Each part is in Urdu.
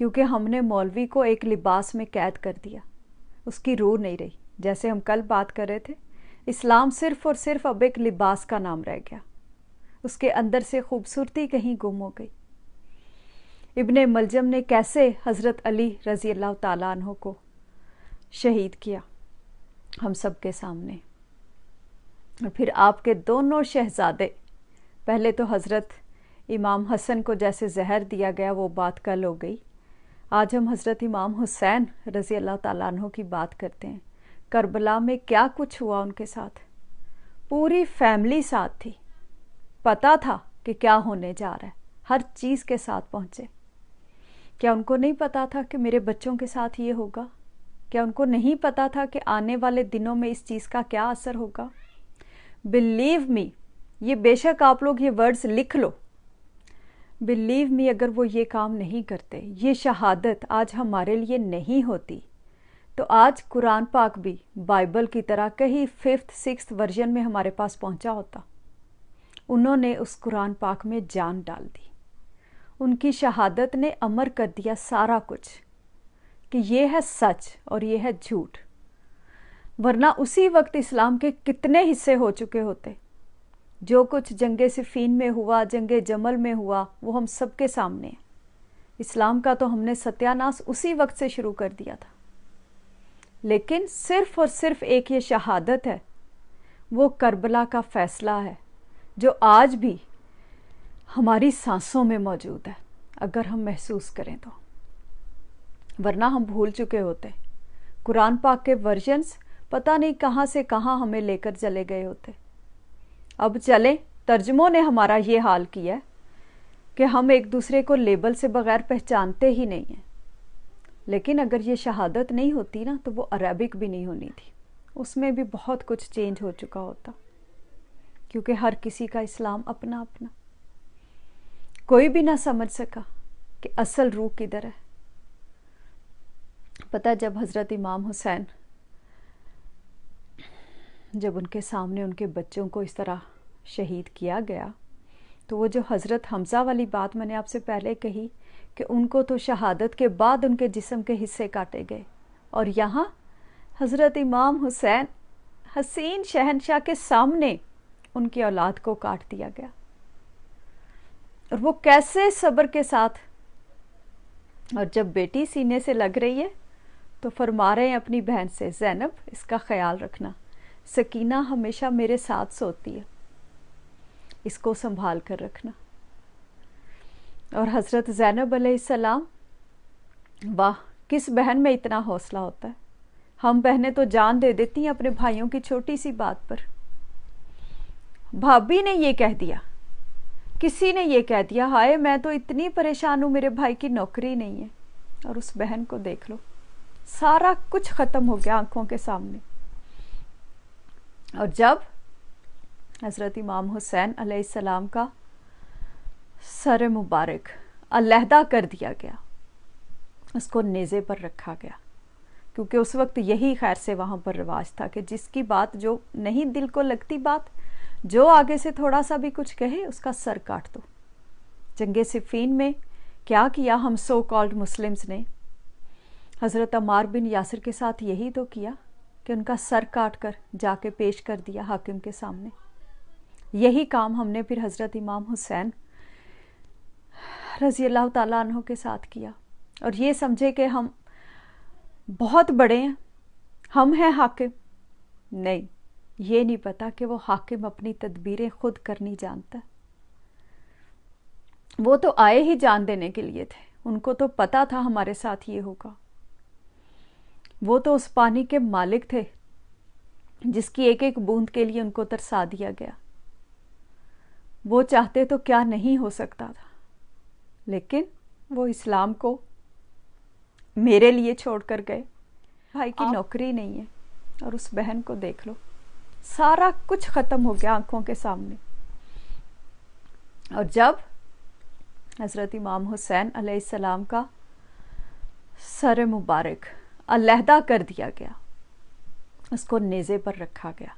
کیونکہ ہم نے مولوی کو ایک لباس میں قید کر دیا، اس کی روح نہیں رہی۔ جیسے ہم کل بات کر رہے تھے، اسلام صرف اور صرف اب ایک لباس کا نام رہ گیا، اس کے اندر سے خوبصورتی کہیں گم ہو گئی۔ ابن ملجم نے کیسے حضرت علی رضی اللہ تعالیٰ عنہ کو شہید کیا ہم سب کے سامنے، اور پھر آپ کے دونوں شہزادے، پہلے تو حضرت امام حسن کو جیسے زہر دیا گیا، وہ بات کل ہو گئی۔ آج ہم حضرت امام حسین رضی اللہ تعالیٰ عنہ کی بات کرتے ہیں۔ کربلا میں کیا کچھ ہوا ان کے ساتھ، پوری فیملی ساتھ تھی، پتہ تھا کہ کیا ہونے جا رہا ہے، ہر چیز کے ساتھ پہنچے۔ کیا ان کو نہیں پتا تھا کہ میرے بچوں کے ساتھ یہ ہوگا؟ کیا ان کو نہیں پتا تھا کہ آنے والے دنوں میں اس چیز کا کیا اثر ہوگا؟ بلیو می، یہ بے شک آپ لوگ یہ ورڈز لکھ لو، بلیو می، اگر وہ یہ کام نہیں کرتے، یہ شہادت آج ہمارے لیے نہیں ہوتی، تو آج قرآن پاک بھی بائبل کی طرح کہیں 5th 6th ورژن میں ہمارے پاس پہنچا ہوتا۔ انہوں نے اس قرآن پاک میں جان ڈال دی، ان کی شہادت نے امر کر دیا سارا کچھ کہ یہ ہے سچ اور یہ ہے جھوٹ، ورنہ اسی وقت اسلام کے کتنے حصے ہو چکے ہوتے۔ جو کچھ جنگ صفین میں ہوا، جنگ جمل میں ہوا، وہ ہم سب کے سامنے ہے۔ اسلام کا تو ہم نے ستیہ ناش اسی وقت سے شروع کر دیا تھا، لیکن صرف اور صرف ایک یہ شہادت ہے، وہ کربلا کا فیصلہ ہے جو آج بھی ہماری سانسوں میں موجود ہے، اگر ہم محسوس کریں تو، ورنہ ہم بھول چکے ہوتے۔ قرآن پاک کے ورژنز پتہ نہیں کہاں سے کہاں ہمیں لے کر چلے گئے ہوتے۔ اب چلیں، ترجموں نے ہمارا یہ حال کیا ہے کہ ہم ایک دوسرے کو لیبل سے بغیر پہچانتے ہی نہیں ہیں۔ لیکن اگر یہ شہادت نہیں ہوتی نا، تو وہ عربک بھی نہیں ہونی تھی، اس میں بھی بہت کچھ چینج ہو چکا ہوتا، کیونکہ ہر کسی کا اسلام اپنا اپنا، کوئی بھی نہ سمجھ سکا کہ اصل روح کدھر ہے۔ پتہ جب حضرت امام حسین، جب ان کے سامنے ان کے بچوں کو اس طرح شہید کیا گیا، تو وہ جو حضرت حمزہ والی بات میں نے آپ سے پہلے کہی کہ ان کو تو شہادت کے بعد ان کے جسم کے حصے کاٹے گئے، اور یہاں حضرت امام حسین حسین شہنشاہ کے سامنے ان کی اولاد کو کاٹ دیا گیا، اور وہ کیسے صبر کے ساتھ، اور جب بیٹی سینے سے لگ رہی ہے تو فرما رہے ہیں اپنی بہن سے، زینب اس کا خیال رکھنا، سکینہ ہمیشہ میرے ساتھ سوتی ہے، اس کو سنبھال کر رکھنا۔ اور حضرت زینب علیہ السلام، واہ کس بہن میں اتنا حوصلہ ہوتا ہے، ہم بہنیں تو جان دے دیتی ہیں اپنے بھائیوں کی چھوٹی سی بات پر۔ بھابھی نے یہ کہہ دیا، کسی نے یہ کہہ دیا، ہائے میں تو اتنی پریشان ہوں، میرے بھائی کی نوکری نہیں ہے، اور اس بہن کو دیکھ لو، سارا کچھ ختم ہو گیا آنکھوں کے سامنے۔ اور جب حضرت امام حسین علیہ السلام کا سر مبارک علیحدہ کر دیا گیا، اس کو نیزے پر رکھا گیا، کیونکہ اس وقت یہی خیر سے وہاں پر رواج تھا کہ جس کی بات جو نہیں دل کو لگتی بات، جو آگے سے تھوڑا سا بھی کچھ کہے اس کا سر کاٹ دو۔ جنگ صفین میں کیا کیا ہم سو کالڈ مسلمز نے؟ حضرت عمار بن یاسر کے ساتھ یہی تو کیا کہ ان کا سر کاٹ کر جا کے پیش کر دیا حاکم کے سامنے۔ یہی کام ہم نے پھر حضرت امام حسین رضی اللہ تعالیٰ عنہ کے ساتھ کیا، اور یہ سمجھے کہ ہم بہت بڑے ہیں، ہم ہیں حاکم۔ نہیں، یہ نہیں پتا کہ وہ حاکم اپنی تدبیریں خود کرنی جانتا ہے۔ وہ تو آئے ہی جان دینے کے لیے تھے، ان کو تو پتا تھا ہمارے ساتھ یہ ہوگا۔ وہ تو اس پانی کے مالک تھے جس کی ایک ایک بوند کے لیے ان کو ترسا دیا گیا۔ وہ چاہتے تو کیا نہیں ہو سکتا تھا، لیکن وہ اسلام کو میرے لیے چھوڑ کر گئے۔ بھائی کی نوکری نہیں ہے، اور اس بہن کو دیکھ لو، سارا کچھ ختم ہو گیا آنکھوں کے سامنے۔ اور جب حضرت امام حسین علیہ السلام کا سر مبارک علیحدہ کر دیا گیا، اس کو نیزے پر رکھا گیا،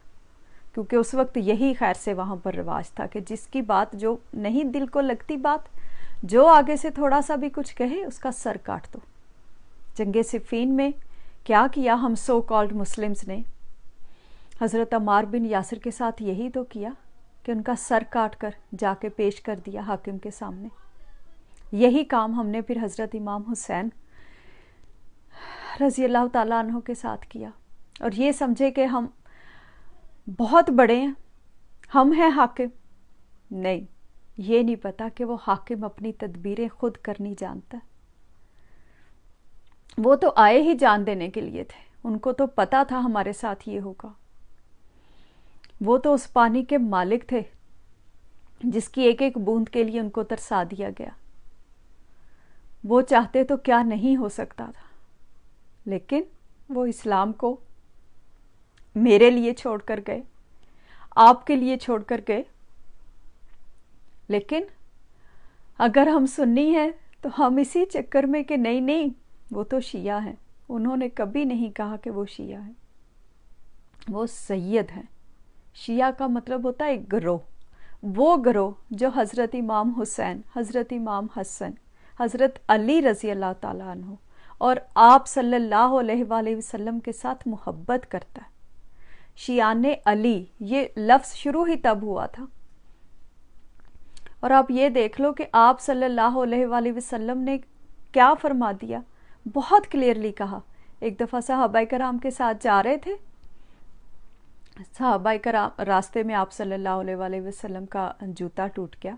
کیونکہ اس وقت یہی خیر سے وہاں پر رواج تھا کہ جس کی بات جو نہیں دل کو لگتی بات، جو آگے سے تھوڑا سا بھی کچھ کہے اس کا سر کاٹ دو۔ جنگ صفین میں کیا کیا ہم سو کالڈ مسلمز نے؟ حضرت عمار بن یاسر کے ساتھ یہی تو کیا کہ ان کا سر کاٹ کر جا کے پیش کر دیا حاکم کے سامنے۔ یہی کام ہم نے پھر حضرت امام حسین رضی اللہ تعالیٰ عنہ کے ساتھ کیا، اور یہ سمجھے کہ ہم بہت بڑے ہیں، ہم ہیں حاکم۔ نہیں، یہ نہیں پتا کہ وہ حاکم اپنی تدبیریں خود کرنی جانتا ہے۔ وہ تو آئے ہی جان دینے کے لیے تھے، ان کو تو پتا تھا ہمارے ساتھ یہ ہوگا۔ وہ تو اس پانی کے مالک تھے جس کی ایک ایک بوند کے لیے ان کو ترسا دیا گیا۔ وہ چاہتے تو کیا نہیں ہو سکتا تھا، لیکن وہ اسلام کو میرے لیے چھوڑ کر گئے، آپ کے لیے چھوڑ کر گئے۔ لیکن اگر ہم سنی ہیں تو ہم اسی چکر میں کہ نہیں وہ تو شیعہ ہیں، انہوں نے کبھی نہیں کہا کہ وہ شیعہ ہیں، وہ سید ہیں۔ شیعہ کا مطلب ہوتا ہے ایک گروہ، وہ گروہ جو حضرت امام حسین، حضرت امام حسن، حضرت علی رضی اللہ تعالیٰ عنہ اور آپ صلی اللہ علیہ وآلہ وسلم کے ساتھ محبت کرتا ہے۔ شیعان علی یہ لفظ شروع ہی تب ہوا تھا، اور آپ یہ دیکھ لو کہ آپ صلی اللہ علیہ وآلہ وسلم نے کیا فرما دیا، بہت کلیئرلی کہا۔ ایک دفعہ صحابہ کرام کے ساتھ جا رہے تھے، صحابہ کرام راستے میں آپ صلی اللہ علیہ وآلہ وسلم کا جوتا ٹوٹ گیا،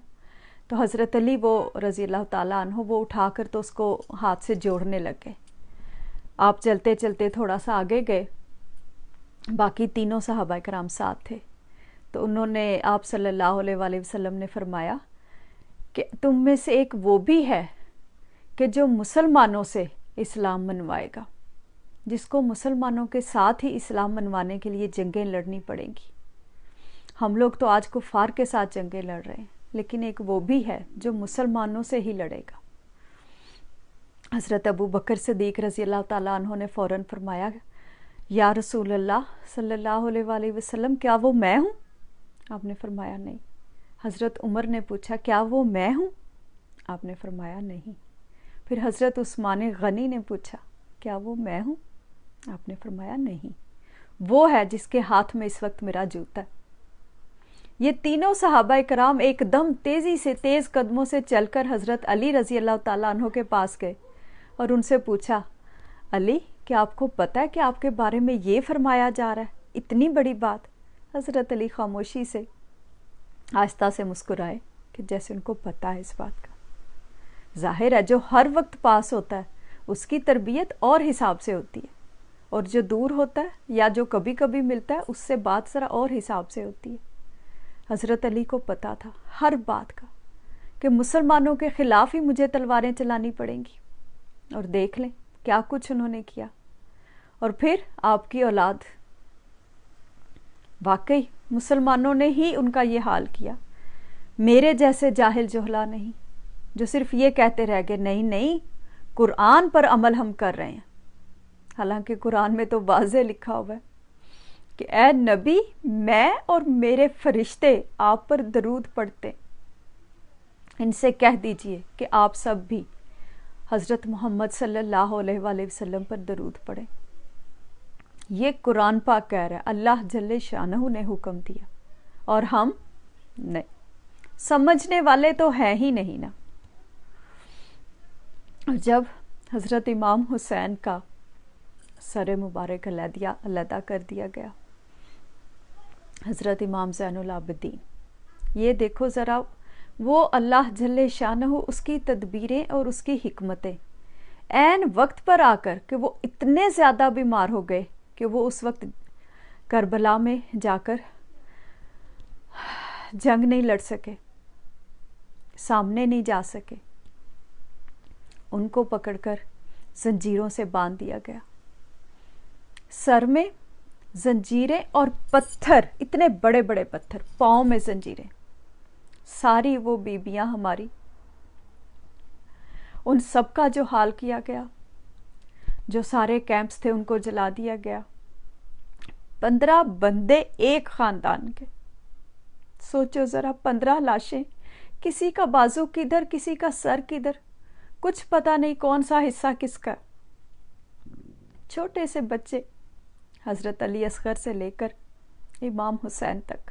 تو حضرت علی وہ رضی اللہ تعالیٰ عنہ وہ اٹھا کر تو اس کو ہاتھ سے جوڑنے لگ گئے۔ آپ چلتے چلتے تھوڑا سا آگے گئے، باقی تینوں صحابہ کرام ساتھ تھے، تو انہوں نے آپ صلی اللہ علیہ وآلہ وسلم نے فرمایا کہ تم میں سے ایک وہ بھی ہے کہ جو مسلمانوں سے اسلام منوائے گا، جس کو مسلمانوں کے ساتھ ہی اسلام منوانے کے لیے جنگیں لڑنی پڑیں گی۔ ہم لوگ تو آج کفار کے ساتھ جنگیں لڑ رہے ہیں، لیکن ایک وہ بھی ہے جو مسلمانوں سے ہی لڑے گا۔ حضرت ابو بکر صدیق رضی اللہ تعالیٰ عنہ نے فوراً فرمایا، یا رسول اللہ صلی اللہ علیہ وآلہ وسلم، کیا وہ میں ہوں؟ آپ نے فرمایا نہیں۔ حضرت عمر نے پوچھا، کیا وہ میں ہوں؟ آپ نے فرمایا نہیں۔ پھر حضرت عثمان غنی نے پوچھا، کیا وہ میں ہوں؟ آپ نے فرمایا نہیں، وہ ہے جس کے ہاتھ میں اس وقت میرا جوتا ہے۔ یہ تینوں صحابہ کرام ایک دم تیزی سے تیز قدموں سے چل کر حضرت علی رضی اللہ تعالیٰ عنہ کے پاس گئے اور ان سے پوچھا، علی کیا آپ کو پتہ ہے کہ آپ کے بارے میں یہ فرمایا جا رہا ہے؟ اتنی بڑی بات۔ حضرت علی خاموشی سے آہستہ سے مسکرائے کہ جیسے ان کو پتہ ہے اس بات کا۔ ظاہر ہے جو ہر وقت پاس ہوتا ہے اس کی تربیت اور حساب سے ہوتی ہے، اور جو دور ہوتا ہے یا جو کبھی کبھی ملتا ہے اس سے بات ذرا اور حساب سے ہوتی ہے۔ حضرت علی کو پتا تھا ہر بات کا کہ مسلمانوں کے خلاف ہی مجھے تلواریں چلانی پڑیں گی، اور دیکھ لیں کیا کچھ انہوں نے کیا۔ اور پھر آپ کی اولاد، واقعی مسلمانوں نے ہی ان کا یہ حال کیا۔ میرے جیسے جاہل جہلا نہیں جو صرف یہ کہتے رہ گئے نہیں قرآن پر عمل ہم کر رہے ہیں، حالانکہ قرآن میں تو واضح لکھا ہوا ہے کہ اے نبی، میں اور میرے فرشتے آپ پر درود پڑھتے، ان سے کہہ دیجئے کہ آپ سب بھی حضرت محمد صلی اللہ علیہ وآلہ وسلم پر درود پڑھیں۔ یہ قرآن پاک کہہ رہا ہے، اللہ جل شانہ نے حکم دیا، اور ہم نہیں سمجھنے والے تو ہیں ہی نہیں نا۔ اور جب حضرت امام حسین کا سر مبارک علیحدہ کر دیا گیا، حضرت امام زین العابدین، یہ دیکھو ذرا، وہ اللہ جل شانہ اس کی تدبیریں اور اس کی حکمتیں، عین وقت پر آ کر کہ وہ اتنے زیادہ بیمار ہو گئے کہ وہ اس وقت کربلا میں جا کر جنگ نہیں لڑ سکے، سامنے نہیں جا سکے، ان کو پکڑ کر زنجیروں سے باندھ دیا گیا، سر میں زنجیریں اور پتھر، اتنے بڑے بڑے پتھر، پاؤں میں زنجیریں، ساری وہ بیبیاں ہماری، ان سب کا جو حال کیا گیا، جو سارے کیمپس تھے ان کو جلا دیا گیا۔ 15 بندے ایک خاندان کے، سوچو ذرا، 15 لاشیں کسی کا بازو کدھر، کسی کا سر کدھر، کچھ پتہ نہیں کون سا حصہ کس کا۔ چھوٹے سے بچے حضرت علی اصغر سے لے کر امام حسین تک،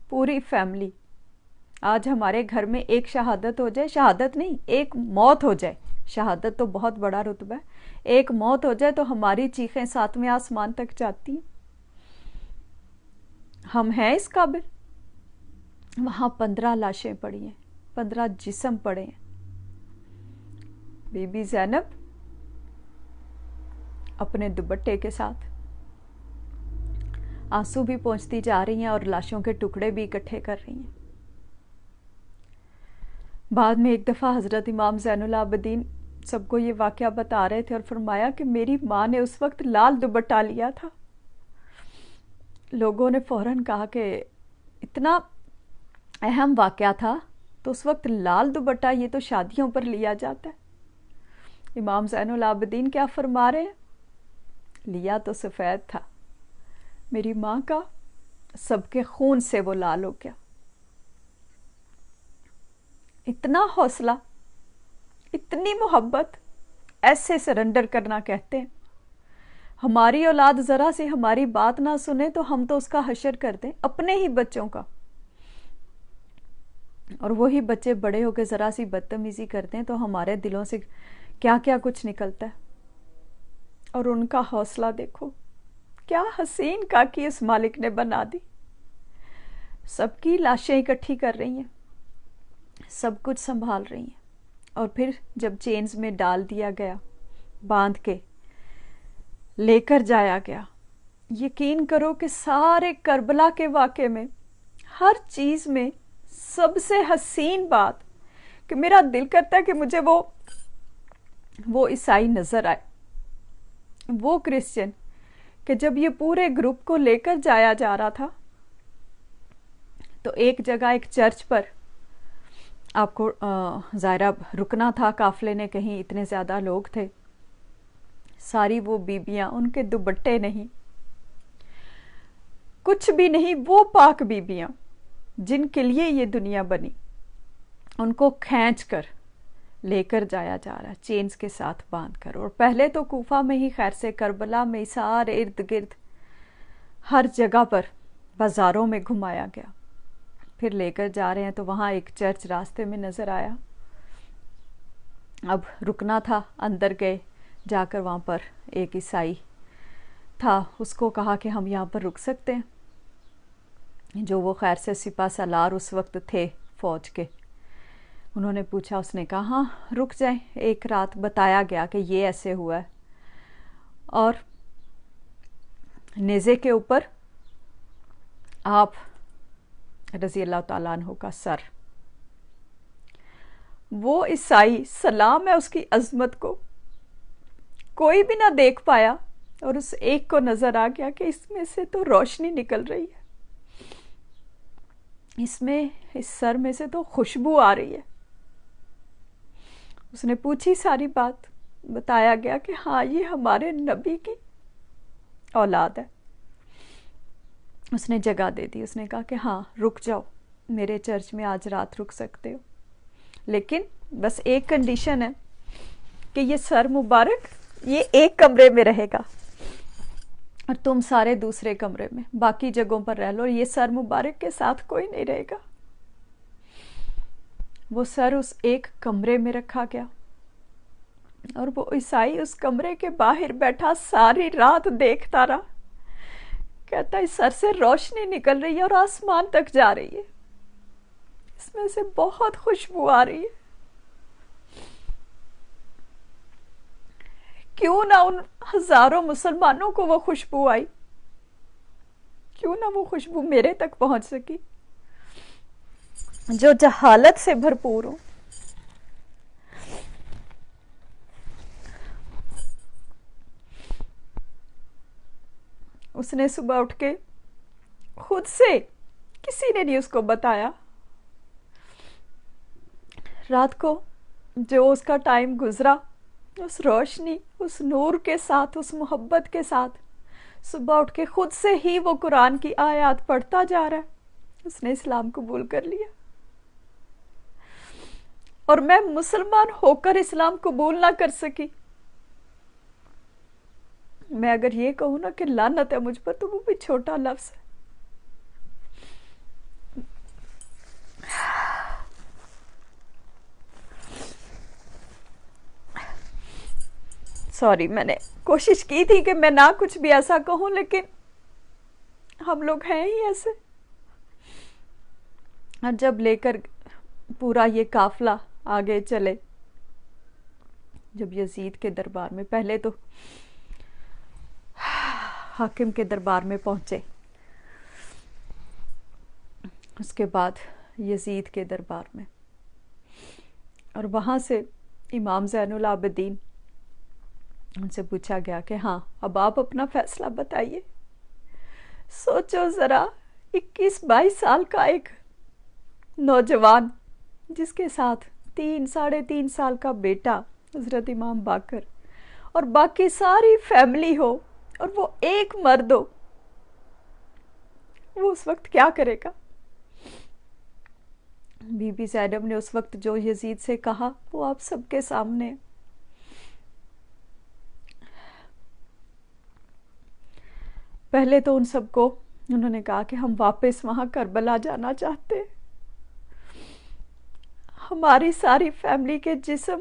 پوری فیملی۔ آج ہمارے گھر میں ایک شہادت ہو جائے، شہادت نہیں، ایک موت ہو جائے، شہادت تو بہت بڑا رتبہ ہے، ایک موت ہو جائے تو ہماری چیخیں ساتویں آسمان تک جاتی ہیں۔ ہم ہیں اس قابل؟ وہاں 15 لاشیں پڑی ہیں، 15 جسم پڑے ہیں۔ بی بی زینب اپنے دوپٹے کے ساتھ آنسو بھی پہنچتی جا رہی ہیں اور لاشوں کے ٹکڑے بھی اکٹھے کر رہی ہیں۔ بعد میں ایک دفعہ حضرت امام زین العابدین سب کو یہ واقعہ بتا رہے تھے اور فرمایا کہ میری ماں نے اس وقت لال دوپٹہ لیا تھا۔ لوگوں نے فوراً کہا کہ اتنا اہم واقعہ تھا تو اس وقت لال دوپٹہ، یہ تو شادیوں پر لیا جاتا ہے۔ امام زین العابدین کیا فرما رہے ہیں؟ لیا تو سفید تھا، میری ماں کا سب کے خون سے وہ لال ہو گیا۔ اتنا حوصلہ، اتنی محبت، ایسے سرنڈر کرنا کہتے ہیں۔ ہماری اولاد ذرا سی ہماری بات نہ سنے تو ہم تو اس کا حشر کر دیں، اپنے ہی بچوں کا، اور وہی بچے بڑے ہو کے ذرا سی بدتمیزی کرتے ہیں تو ہمارے دلوں سے کیا کیا کچھ نکلتا ہے۔ اور ان کا حوصلہ دیکھو، کیا حسین کاکی اس مالک نے بنا دی۔ سب کی لاشیں اکٹھی کر رہی ہیں، سب کچھ سنبھال رہی ہیں، اور پھر جب چینز میں ڈال دیا گیا، باندھ کے لے کر جایا گیا، یقین کرو کہ سارے کربلا کے واقعے میں ہر چیز میں سب سے حسین بات کہ میرا دل کرتا ہے کہ مجھے وہ عیسائی نظر آئے، وہ کرسچن، کہ جب یہ پورے گروپ کو لے کر جایا جا رہا تھا تو ایک جگہ ایک چرچ پر آپ کو ظاہرہ رکنا تھا، قافلے نے کہیں اتنے زیادہ لوگ تھے، ساری وہ بیبیاں، ان کے دوپٹے نہیں، کچھ بھی نہیں، وہ پاک بیبیاں جن کے لیے یہ دنیا بنی، ان کو کھینچ کر لے کر جایا جا رہا ہے، چینز کے ساتھ باندھ کر۔ اور پہلے تو کوفہ میں ہی، خیر سے کربلا میں ہی، سارے ارد گرد ہر جگہ پر بازاروں میں گھمایا گیا، پھر لے کر جا رہے ہیں تو وہاں ایک چرچ راستے میں نظر آیا، اب رکنا تھا، اندر گئے، جا کر وہاں پر ایک عیسائی تھا، اس کو کہا کہ ہم یہاں پر رک سکتے ہیں، جو وہ خیر سے سپہ سالار اس وقت تھے فوج کے، انہوں نے پوچھا، اس نے کہا ہاں رک جائیں ایک رات۔ بتایا گیا کہ یہ ایسے ہوا ہے، اور نیزے کے اوپر آپ رضی اللہ تعالیٰ عنہ کا سر۔ وہ عیسائی، سلام ہے اس کی عظمت کو، کوئی بھی نہ دیکھ پایا، اور اس ایک کو نظر آ گیا کہ اس میں سے تو روشنی نکل رہی ہے، اس سر میں سے تو خوشبو آ رہی ہے۔ اس نے پوچھی ساری بات، بتایا گیا کہ ہاں یہ ہمارے نبی کی اولاد ہے۔ اس نے جگہ دے دی، اس نے کہا کہ ہاں رک جاؤ، میرے چرچ میں آج رات رک سکتے ہو، لیکن بس ایک کنڈیشن ہے کہ یہ سر مبارک یہ ایک کمرے میں رہے گا اور تم سارے دوسرے کمرے میں، باقی جگہوں پر رہ لو، اور یہ سر مبارک کے ساتھ کوئی نہیں رہے گا۔ وہ سر اس ایک کمرے میں رکھا گیا، اور وہ عیسائی اس کمرے کے باہر بیٹھا ساری رات دیکھتا رہا، کہتا اس سر سے روشنی نکل رہی ہے اور آسمان تک جا رہی ہے، اس میں سے بہت خوشبو آ رہی ہے، کیوں نہ ان ہزاروں مسلمانوں کو وہ خوشبو آئی، کیوں نہ وہ خوشبو میرے تک پہنچ سکی جو جہالت سے بھرپور ہوں۔ اس نے صبح اٹھ کے خود سے، کسی نے نہیں اس کو بتایا، رات کو جو اس کا ٹائم گزرا اس روشنی، اس نور کے ساتھ، اس محبت کے ساتھ، صبح اٹھ کے خود سے ہی وہ قرآن کی آیات پڑھتا جا رہا ہے، اس نے اسلام قبول کر لیا۔ اور میں مسلمان ہو کر اسلام قبول نہ کر سکی. میں اگر یہ کہوں نا کہ لعنت ہے مجھ پر تو وہ بھی چھوٹا لفظ ہے. سوری، میں نے کوشش کی تھی کہ میں نہ کچھ بھی ایسا کہوں، لیکن ہم لوگ ہیں ہی ایسے. اور جب لے کر پورا یہ قافلہ آگے چلے، جب یزید کے دربار میں، پہلے تو حاکم کے دربار میں پہنچے، اس کے بعد یزید کے دربار میں، اور وہاں سے امام زین العابدین، ان سے پوچھا گیا کہ ہاں اب آپ اپنا فیصلہ بتائیے. سوچو ذرا، 21-22 سال کا ایک نوجوان جس کے ساتھ 3-3.5 سال کا بیٹا حضرت امام باقر اور باقی ساری فیملی ہو، اور وہ ایک مرد ہو، وہ اس وقت کیا کرے گا؟ بی بی زینب نے اس وقت جو یزید سے کہا وہ آپ سب کے سامنے. پہلے تو ان سب کو انہوں نے کہا کہ ہم واپس وہاں کربلا جانا چاہتے، ہماری ساری فیملی کے جسم،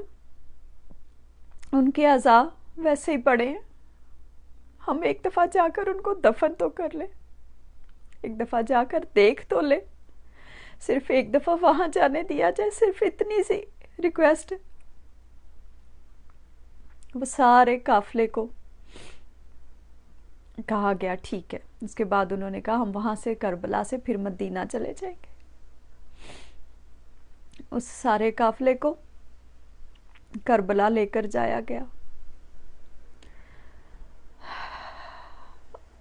ان کے اعضاء ویسے ہی پڑے ہیں، ہم ایک دفعہ جا کر ان کو دفن تو کر لیں، ایک دفعہ جا کر دیکھ تو لیں، صرف ایک دفعہ وہاں جانے دیا جائے، صرف اتنی سی ریکویسٹ. وہ سارے قافلے کو کہا گیا ٹھیک ہے. اس کے بعد انہوں نے کہا ہم وہاں سے کربلا سے پھر مدینہ چلے جائیں گے. اس سارے قافلے کو کربلا لے کر جایا گیا،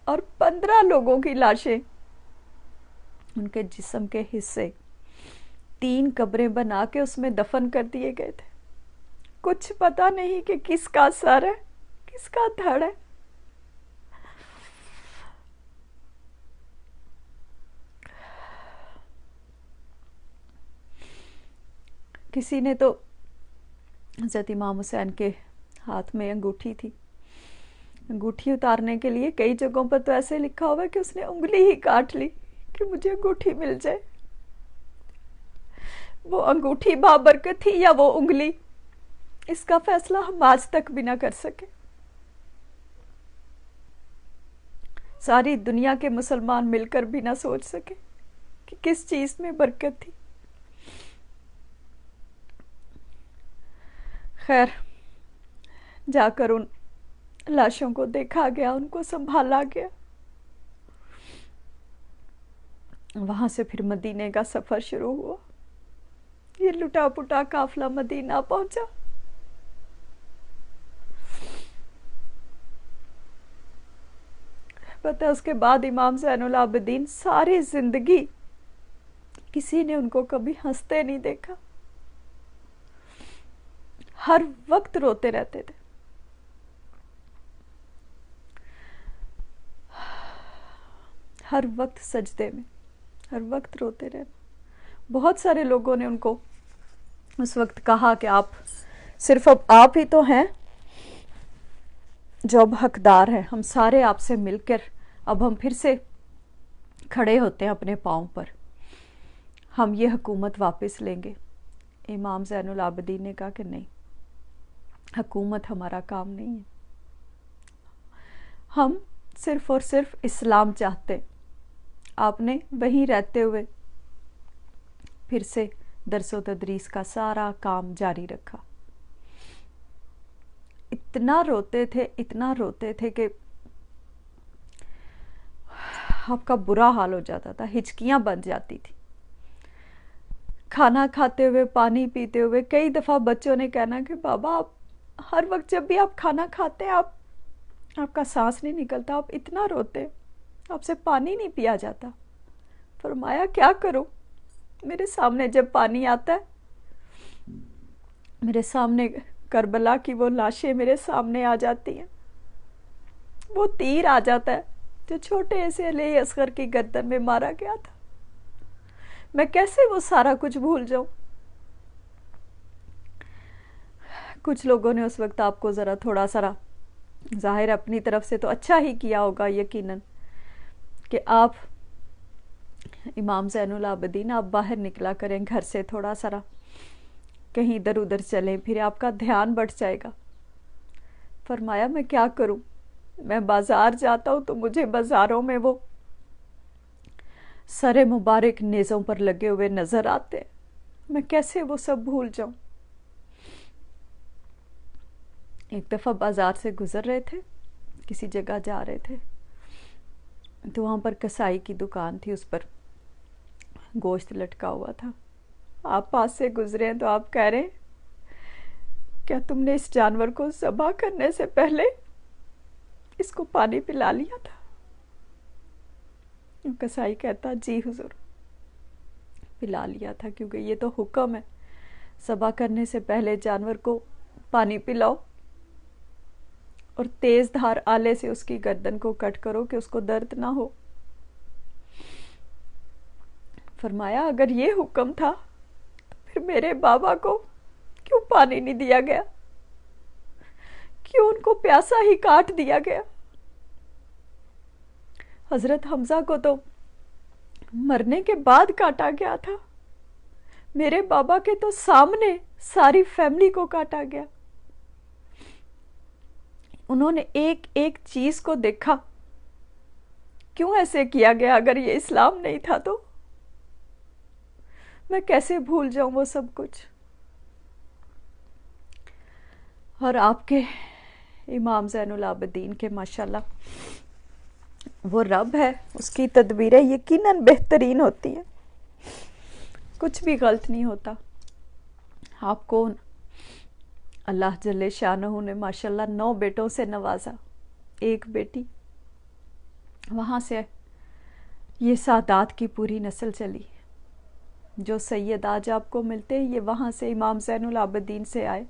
اور 15 لوگوں کی لاشیں، ان کے جسم کے حصے 3 قبریں بنا کے اس میں دفن کر دیے گئے تھے. کچھ پتا نہیں کہ کس کا سر ہے، کس کا دھڑ ہے. کسی نے تو حضرت امام حسین کے ہاتھ میں انگوٹھی تھی، انگوٹھی اتارنے کے لیے کئی جگہوں پر تو ایسے لکھا ہوا ہے کہ اس نے انگلی ہی کاٹ لی کہ مجھے انگوٹھی مل جائے. وہ انگوٹھی بابرکت تھی یا وہ انگلی، اس کا فیصلہ ہم آج تک بھی نہ کر سکے. ساری دنیا کے مسلمان مل کر بھی نہ سوچ سکے کہ کس چیز میں برکت تھی. خیر، جا کر ان لاشوں کو دیکھا گیا، ان کو سنبھالا گیا. وہاں سے پھر مدینے کا سفر شروع ہوا. یہ لٹا پٹا قافلہ مدینہ پہنچا. پتہ اس کے بعد امام زین العابدین ساری زندگی کسی نے ان کو کبھی ہنستے نہیں دیکھا، ہر وقت روتے رہتے تھے. ہر وقت سجدے میں، ہر وقت روتے رہنا. بہت سارے لوگوں نے ان کو اس وقت کہا کہ آپ صرف اب آپ ہی تو ہیں جو اب حقدار ہیں، ہم سارے آپ سے مل کر اب ہم پھر سے کھڑے ہوتے ہیں اپنے پاؤں پر، ہم یہ حکومت واپس لیں گے. امام زین العابدین نے کہا کہ نہیں، حکومت ہمارا کام نہیں ہے، ہم صرف اور صرف اسلام چاہتے. آپ نے وہیں رہتے ہوئے پھر سے درس و تدریس کا سارا کام جاری رکھا. اتنا روتے تھے، اتنا روتے تھے کہ آپ کا برا حال ہو جاتا تھا، ہچکیاں بن جاتی تھی. کھانا کھاتے ہوئے، پانی پیتے ہوئے کئی دفعہ بچوں نے کہنا کہ بابا آپ ہر وقت جب بھی آپ کھانا کھاتے ہیں آپ کا سانس نہیں نکلتا، آپ اتنا روتے، آپ سے پانی نہیں پیا جاتا. فرمایا کیا کروں، میرے سامنے جب پانی آتا ہے، میرے سامنے کربلا کی وہ لاشیں میرے سامنے آ جاتی ہیں، وہ تیر آ جاتا ہے جو چھوٹے سے علی اصغر کی گردن میں مارا گیا تھا، میں کیسے وہ سارا کچھ بھول جاؤں. کچھ لوگوں نے اس وقت آپ کو ذرا تھوڑا سا ظاہر اپنی طرف سے تو اچھا ہی کیا ہوگا یقیناً کہ آپ امام زین العابدین آپ باہر نکلا کریں گھر سے، تھوڑا سا کہیں ادھر ادھر چلیں، پھر آپ کا دھیان بڑھ جائے گا۔ فرمایا میں کیا کروں، میں بازار جاتا ہوں تو مجھے بازاروں میں وہ سر مبارک نیزوں پر لگے ہوئے نظر آتے ہیں، میں کیسے وہ سب بھول جاؤں۔ ایک دفعہ بازار سے گزر رہے تھے، کسی جگہ جا رہے تھے، تو وہاں پر کسائی کی دکان تھی، اس پر گوشت لٹکا ہوا تھا۔ آپ پاس سے گزرے ہیں تو آپ کہہ رہے ہیں کیا تم نے اس جانور کو ذبح کرنے سے پہلے اس کو پانی پلا لیا تھا؟ کسائی کہتا جی حضور، پلا لیا تھا، کیونکہ یہ تو حکم ہے ذبح کرنے سے پہلے جانور کو پانی پلاؤ اور تیز دھار آلے سے اس کی گردن کو کٹ کرو کہ اس کو درد نہ ہو۔ فرمایا اگر یہ حکم تھا تو پھر میرے بابا کو کیوں پانی نہیں دیا گیا، کیوں ان کو پیاسا ہی کاٹ دیا گیا؟ حضرت حمزہ کو تو مرنے کے بعد کاٹا گیا تھا، میرے بابا کے تو سامنے ساری فیملی کو کاٹا گیا۔ انہوں نے ایک ایک چیز کو دیکھا، کیوں ایسے کیا گیا؟ اگر یہ اسلام نہیں تھا تو میں کیسے بھول جاؤں وہ سب کچھ۔ اور آپ کے امام زین العابدین کے ماشاءاللہ وہ رب ہے، اس کی تدبیریں یقیناً بہترین ہوتی ہیں، کچھ بھی غلط نہیں ہوتا۔ آپ کو اللہ جل شانہ نے ماشاءاللہ 9 بیٹوں سے نوازا، ایک بیٹی، وہاں سے یہ سادات کی پوری نسل چلی، جو سید آج آپ کو ملتے ہیں یہ وہاں سے امام زین العابدین سے آئے،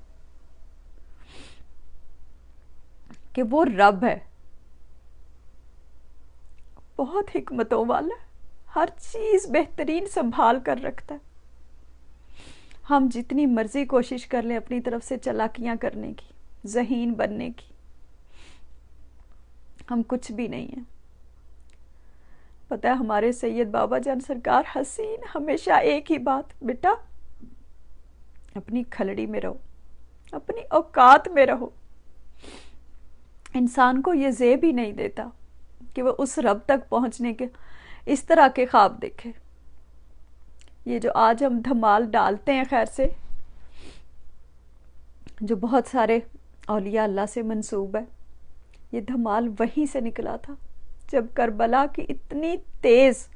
کہ وہ رب ہے، بہت حکمتوں والا، ہر چیز بہترین سنبھال کر رکھتا ہے۔ ہم جتنی مرضی کوشش کر لیں اپنی طرف سے چالاکیاں کرنے کی، ذہین بننے کی، ہم کچھ بھی نہیں ہیں۔ پتہ ہے ہمارے سید بابا جان سرکار حسین ہمیشہ ایک ہی بات، بیٹا اپنی کھلڑی میں رہو، اپنی اوقات میں رہو۔ انسان کو یہ زیب ہی نہیں دیتا کہ وہ اس رب تک پہنچنے کے اس طرح کے خواب دیکھے۔ یہ جو آج ہم دھمال ڈالتے ہیں، خیر سے جو بہت سارے اولیاء اللہ سے منسوب ہے، یہ دھمال وہیں سے نکلا تھا، جب کربلا کی اتنی تیز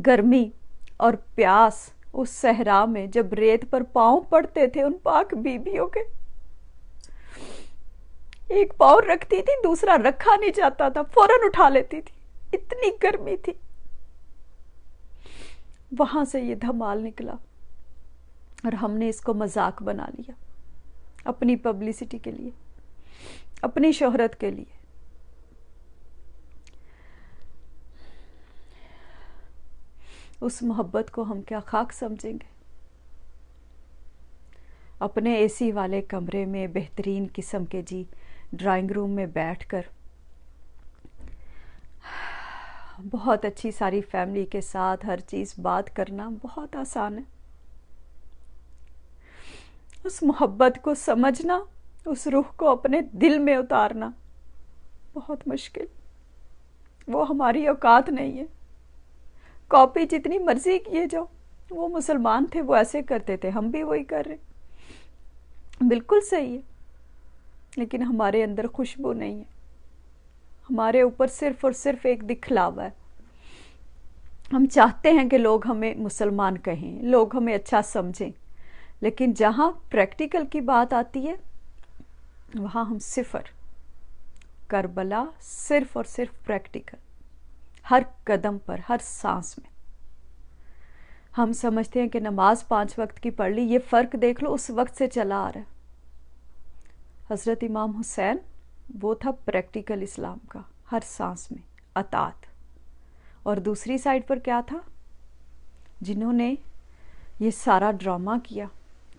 گرمی اور پیاس اس صحرا میں، جب ریت پر پاؤں پڑتے تھے ان پاک بیویوں کے، ایک پاؤں رکھتی تھی دوسرا رکھا نہیں جاتا تھا، فوراً اٹھا لیتی تھی، اتنی گرمی تھی۔ وہاں سے یہ دھمال نکلا اور ہم نے اس کو مذاق بنا لیا، اپنی پبلسٹی کے لیے، اپنی شہرت کے لیے۔ اس محبت کو ہم کیا خاک سمجھیں گے؟ اپنے اے سی والے کمرے میں بہترین قسم کے ڈرائنگ روم میں بیٹھ کر بہت اچھی ساری فیملی کے ساتھ ہر چیز بات کرنا بہت آسان ہے، اس محبت کو سمجھنا، اس روح کو اپنے دل میں اتارنا بہت مشکل، وہ ہماری اوقات نہیں ہے۔ کاپی جتنی مرضی کیے جاؤ، وہ مسلمان تھے وہ ایسے کرتے تھے، ہم بھی وہی کر رہے، بالکل صحیح ہے، لیکن ہمارے اندر خوشبو نہیں ہے، ہمارے اوپر صرف اور صرف ایک دکھلاوا ہے۔ ہم چاہتے ہیں کہ لوگ ہمیں مسلمان کہیں، لوگ ہمیں اچھا سمجھیں، لیکن جہاں پریکٹیکل کی بات آتی ہے وہاں ہم صفر۔ کربلا صرف اور صرف پریکٹیکل، ہر قدم پر، ہر سانس میں۔ ہم سمجھتے ہیں کہ نماز 5 وقت کی پڑھ لی، یہ فرق دیکھ لو اس وقت سے چلا آ رہا ہے۔ حضرت امام حسین وہ تھا پریکٹیکل اسلام کا، ہر سانس میں اطاعت۔ اور دوسری سائڈ پر کیا تھا؟ جنہوں نے یہ سارا ڈرامہ کیا،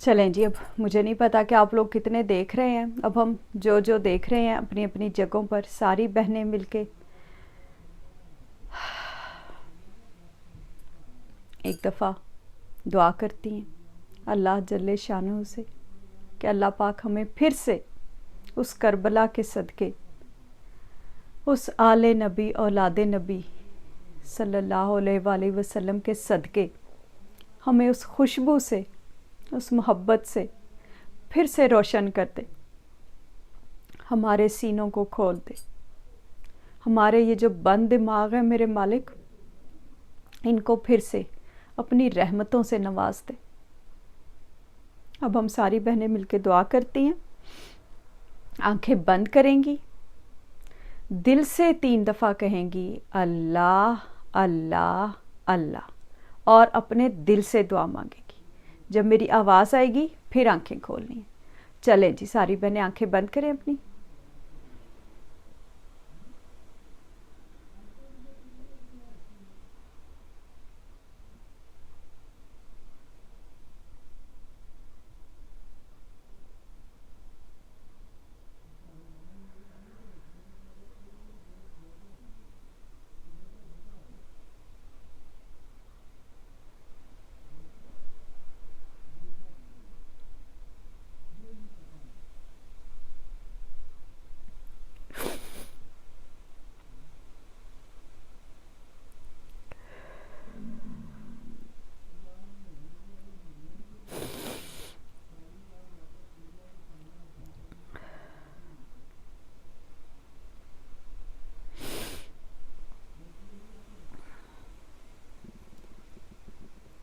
چلیں جی، اب مجھے نہیں پتا کہ آپ لوگ کتنے دیکھ رہے ہیں. اب ہم جو دیکھ رہے ہیں اپنی اپنی جگہوں پر ساری بہنیں مل کے ایک دفعہ دعا کرتی ہیں اللہ جل شانہ سے کہ اللہ پاک ہمیں پھر سے اس کربلا کے صدقے، اس آل نبی اولاد نبی صلی اللہ علیہ وآلہ وسلم کے صدقے ہمیں اس خوشبو سے، اس محبت سے پھر سے روشن کر دے، ہمارے سینوں کو کھول دے، ہمارے یہ جو بند دماغ ہیں میرے مالک، ان کو پھر سے اپنی رحمتوں سے نواز دے. اب ہم ساری بہنیں مل کے دعا کرتی ہیں، آنکھیں بند کریں گی، دل سے 3 دفعہ کہیں گی اللہ اللہ اللہ، اور اپنے دل سے دعا مانگیں گی. جب میری آواز آئے گی پھر آنکھیں کھولنی ہیں. چلیں جی، ساری بہنیں آنکھیں بند کریں اپنی.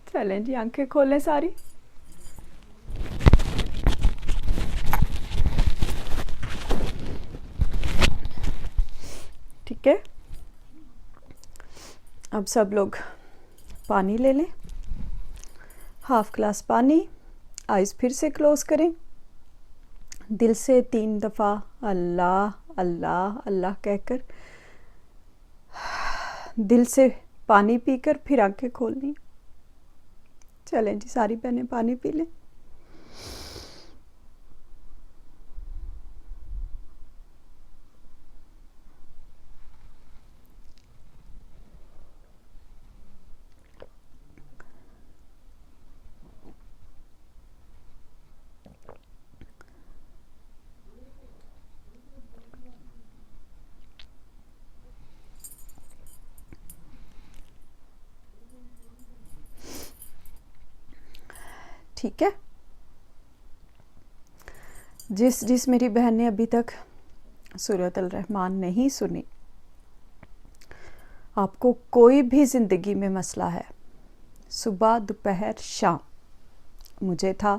چلیں جی، آنکھیں کھولیں ساری. ٹھیک ہے، اب سب لوگ پانی لے لیں، ½ گلاس پانی. آئیز پھر سے کلوز کریں، دل سے 3 دفعہ اللہ اللہ اللہ کہہ کر دل سے پانی پی کر پھر آنکھیں کھولنی. چلیں جی، ساری بہنیں پانی پی لیں. ٹھیک ہے، جس میری بہن نے ابھی تک سورۃ الرحمن نہیں سنی، آپ کو کوئی بھی زندگی میں مسئلہ ہے، صبح دوپہر شام. مجھے تھا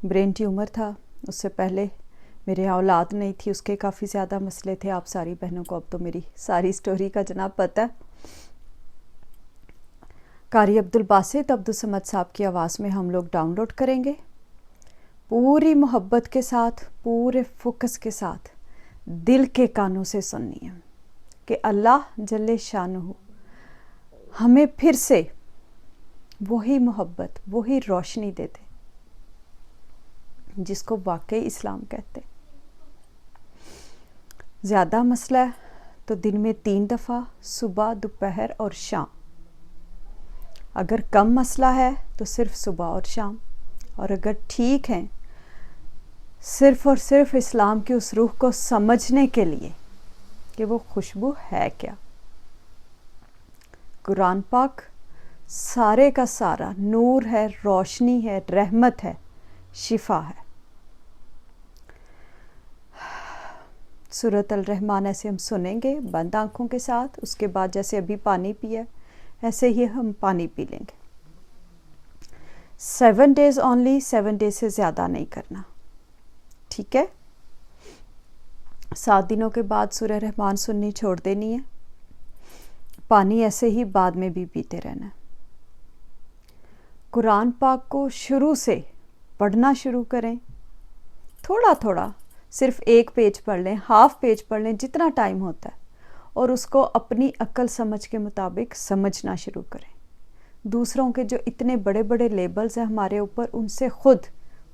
برین ٹیومر تھا، اس سے پہلے میرے اولاد نہیں تھی، اس کے کافی زیادہ مسئلے تھے. آپ ساری بہنوں کو اب تو میری ساری سٹوری کا جناب پتہ ہے. قاری عبدالباسط عبدالصمد صاحب کی آواز میں ہم لوگ ڈاؤن لوڈ کریں گے، پوری محبت کے ساتھ، پورے فوکس کے ساتھ دل کے کانوں سے سننی ہے کہ اللہ جل شانہ ہمیں پھر سے وہی محبت، وہی روشنی دے دے جس کو واقعی اسلام کہتے. زیادہ مسئلہ ہے تو دن میں 3 دفعہ، صبح دوپہر اور شام. اگر کم مسئلہ ہے تو صرف صبح اور شام. اور اگر ٹھیک ہیں، صرف اور صرف اسلام کی اس روح کو سمجھنے کے لیے کہ وہ خوشبو ہے کیا. قرآن پاک سارے کا سارا نور ہے، روشنی ہے، رحمت ہے، شفا ہے. سورۃ الرحمن ایسے ہم سنیں گے بند آنکھوں کے ساتھ. اس کے بعد جیسے ابھی پانی پیا ایسے ہی ہم پانی پی لیں گے. 7 days اونلی، 7 days سے زیادہ نہیں کرنا. ٹھیک ہے، 7 دنوں کے بعد سورہ رحمان سننی چھوڑ دینی ہے. پانی ایسے ہی بعد میں بھی پیتے رہنا ہے. قرآن پاک کو شروع سے پڑھنا شروع کریں، تھوڑا تھوڑا، صرف 1 پیج پڑھ لیں، ½ پیج پڑھ لیں، جتنا ٹائم ہوتا ہے، اور اس کو اپنی عقل سمجھ کے مطابق سمجھنا شروع کریں. دوسروں کے جو اتنے بڑے بڑے لیبلز ہیں ہمارے اوپر، ان سے خود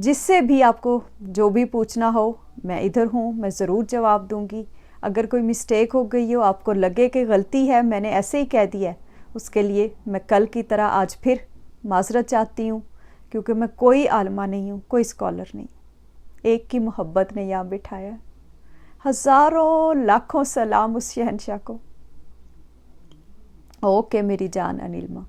جس سے بھی آپ کو جو بھی پوچھنا ہو میں ادھر ہوں، میں ضرور جواب دوں گی۔ اگر کوئی مسٹیک ہو گئی ہو، آپ کو لگے کہ غلطی ہے، میں نے ایسے ہی کہہ دیا ہے، اس کے لیے میں کل کی طرح آج پھر معذرت چاہتی ہوں، کیونکہ میں کوئی عالمہ نہیں ہوں، کوئی اسکالر نہیں۔ ایک کی محبت نے یہاں بٹھایا۔ ہزاروں لاکھوں سلام اس شہنشاہ کو۔ اوکے میری جان انیلما۔